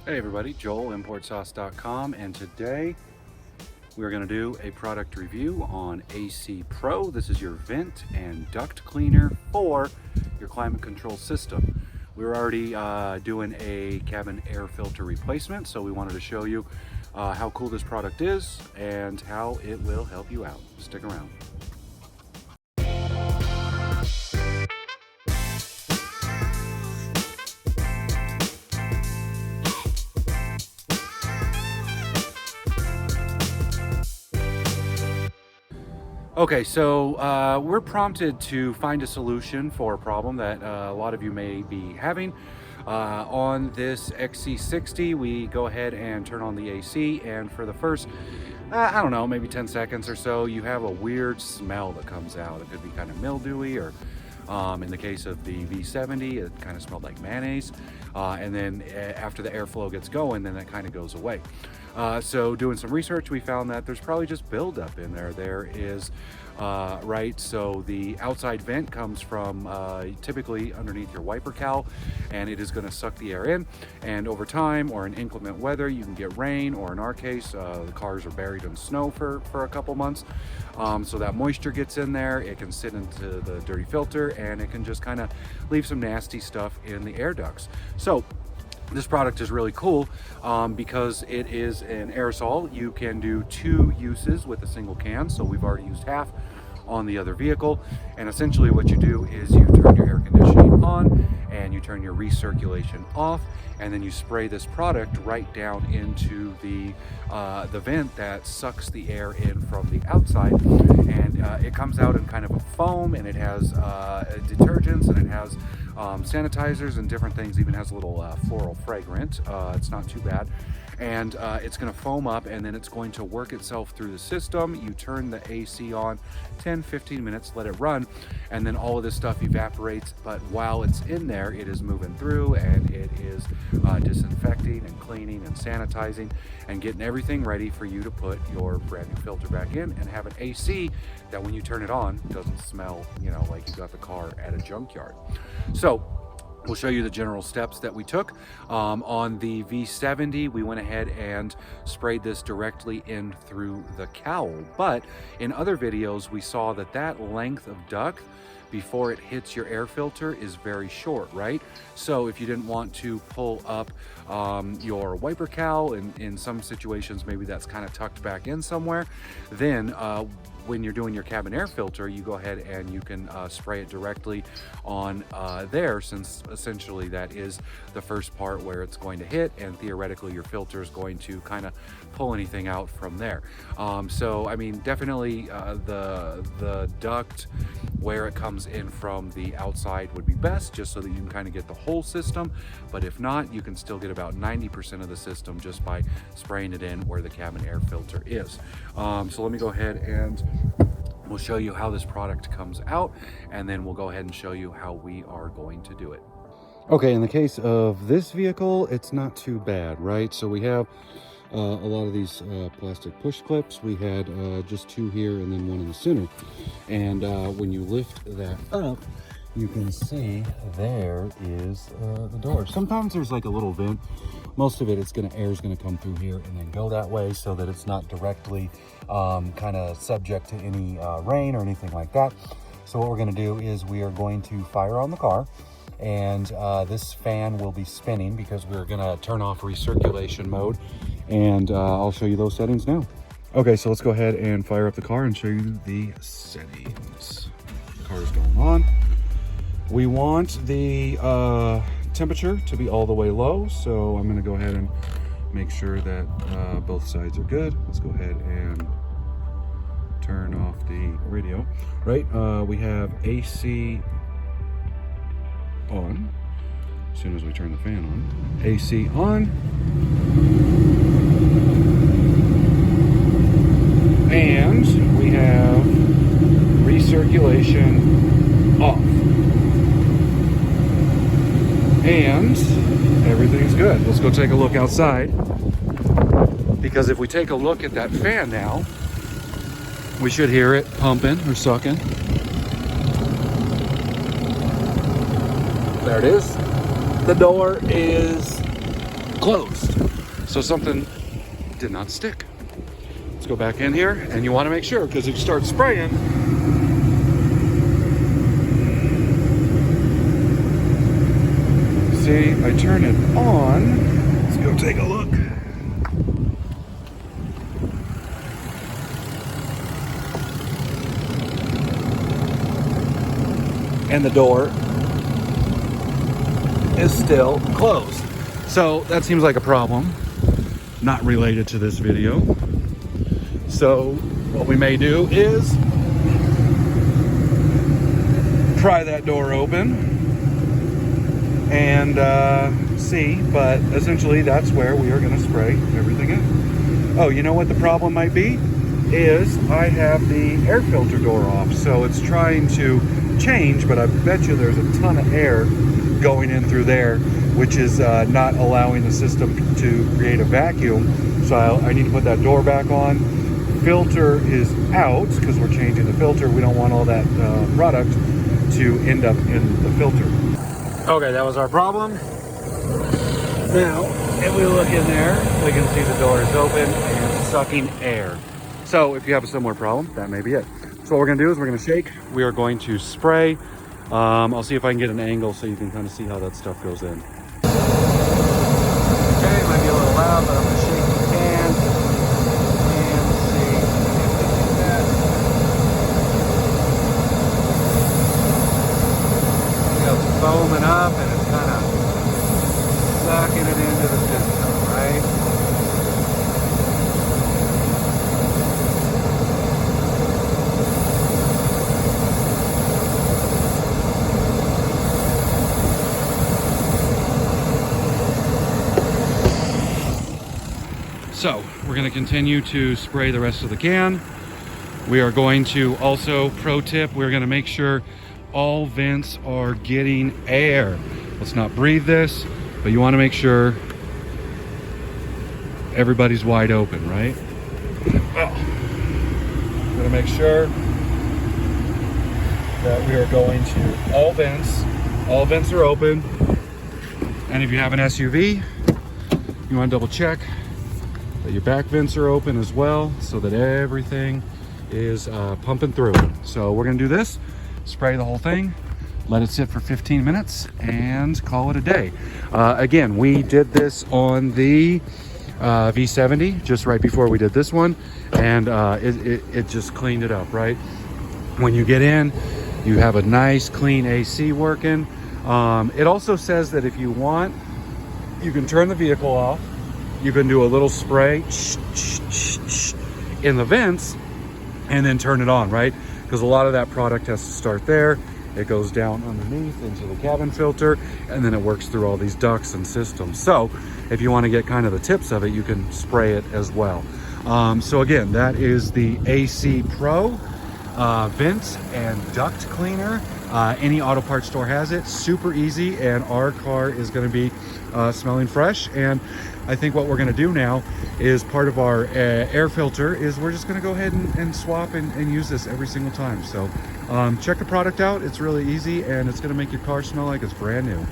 Hey everybody, Joel, importsauce.com, and today we're going to do a product review on AC Pro. This is your vent and duct cleaner for your climate control system. We were already doing a cabin air filter replacement, so we wanted to show you how cool this product is and how it will help you out. Stick around. Okay, so we're prompted to find a solution for a problem that a lot of you may be having. On this XC60, we go ahead and turn on the AC, and for the first, I don't know, maybe 10 seconds or so, you have a weird smell that comes out. It could be kind of mildewy, or in the case of the V70, it kind of smelled like mayonnaise. And then after the airflow gets going, then that kind of goes away. So doing some research, we found that there's probably just buildup in there. There is, so the outside vent comes from typically underneath your wiper cowl, and it is going to suck the air in. And over time, or in inclement weather, you can get rain, or in our case, the cars are buried in snow for a couple months. So that moisture gets in there, it can sit into the dirty filter, and it can just kind of leave some nasty stuff in the air ducts. So this product is really cool because it is an aerosol. You can do 2 uses with a single can, so we've already used half on the other vehicle. And essentially what you do is you turn your air conditioning on and you turn your recirculation off, and then you spray this product right down into the vent that sucks the air in from the outside. And it comes out in kind of a foam, and it has detergents, and it has sanitizers and different things. Even has a little floral fragrant. It's not too bad. And it's going to foam up, and then it's going to work itself through the system. You turn the AC on 10-15 minutes, let it run, and then all of this stuff evaporates. But while it's in there, it is moving through, and it is disinfecting and cleaning and sanitizing and getting everything ready for you to put your brand new filter back in and have an AC that when you turn it on doesn't smell, like you got the car at a junkyard. So we'll show you the general steps that we took. On the V70, we went ahead and sprayed this directly in through the cowl. But in other videos, we saw that length of duct before it hits your air filter is very short, right? So if you didn't want to pull up your wiper cowl, in some situations, maybe that's kind of tucked back in somewhere, then when you're doing your cabin air filter, you go ahead and you can spray it directly on there, since essentially that is the first part where it's going to hit, and theoretically your filter is going to kind of pull anything out from there. So I mean, definitely the duct where it comes in from the outside would be best, just so that you can kind of get the whole system. But if not, you can still get about 90% of the system just by spraying it in where the cabin air filter is. So let me go ahead and we'll show you how this product comes out, and then we'll go ahead and show you how we are going to do it. Okay, in the case of this vehicle, it's not too bad, right? So we have a lot of these plastic push clips. We had just 2 here and then 1 in the center. And when you lift that up, you can see there is the door. Sometimes there's like a little vent. Most of it, air is gonna come through here and then go that way, so that it's not directly kind of subject to any rain or anything like that. So what we're gonna do is we are going to fire on the car, and this fan will be spinning because we're gonna turn off recirculation mode, and I'll show you those settings now. Okay, so let's go ahead and fire up the car and show you the settings. The car is going on. We want the temperature to be all the way low, so I'm gonna go ahead and make sure that both sides are good. Let's go ahead and turn off the radio. Right, we have AC on. As soon as we turn the fan on, AC on, and we have recirculation off, and everything's good. Let's go take a look outside, because if we take a look at that fan now, we should hear it pumping or sucking. There it is. The door is closed. So something did not stick. Let's go back in here, and you want to make sure, because if you start spraying, see, I turn it on. Let's go take a look. And the door is still closed. So that seems like a problem, not related to this video. So what we may do is pry that door open and see, but essentially that's where we are going to spray everything in. Oh, you know what the problem might be? Is I have the air filter door off, so it's trying to change, but I bet you there's a ton of air going in through there, which is not allowing the system to create a vacuum. So I need to put that door back on. Filter is out because we're changing the filter. We don't want all that product to end up in the filter. Okay, that was our problem. Now, if we look in there, we can see the door is open and sucking air. So if you have a similar problem, that may be it. So what we're gonna do is we're gonna shake. We are going to spray. I'll see if I can get an angle so you can kind of see how that stuff goes in. Okay, it might be a little loud, but I'm gonna shake the can and see if we can get that. See how it's foaming up and it's kind of sucking it into the system, right? So we're going to continue to spray the rest of the can. We are going to also, pro tip, we're going to make sure all vents are getting air. Let's not breathe this, but you want to make sure everybody's wide open, right? I'm going to make sure that we are going to all vents are open. And if you have an SUV, you want to double check that your back vents are open as well, so that everything is pumping through. So we're gonna do this, spray the whole thing, let it sit for 15 minutes and call it a day. Again, we did this on the V70 just right before we did this one, and it just cleaned it up, right? When you get in, you have a nice clean AC working. It also says that if you want, you can turn the vehicle off. You can do a little spray in the vents and then turn it on, right? Because a lot of that product has to start there. It goes down underneath into the cabin filter, and then it works through all these ducts and systems. So if you want to get kind of the tips of it, you can spray it as well. So again, that is the AC Pro Vent and Duct Cleaner. Any auto parts store has it. Super easy, and our car is going to be smelling fresh. And I think what we're going to do now is part of our air filter is we're just going to go ahead and swap and use this every single time. So check the product out. It's really easy, and it's going to make your car smell like it's brand new.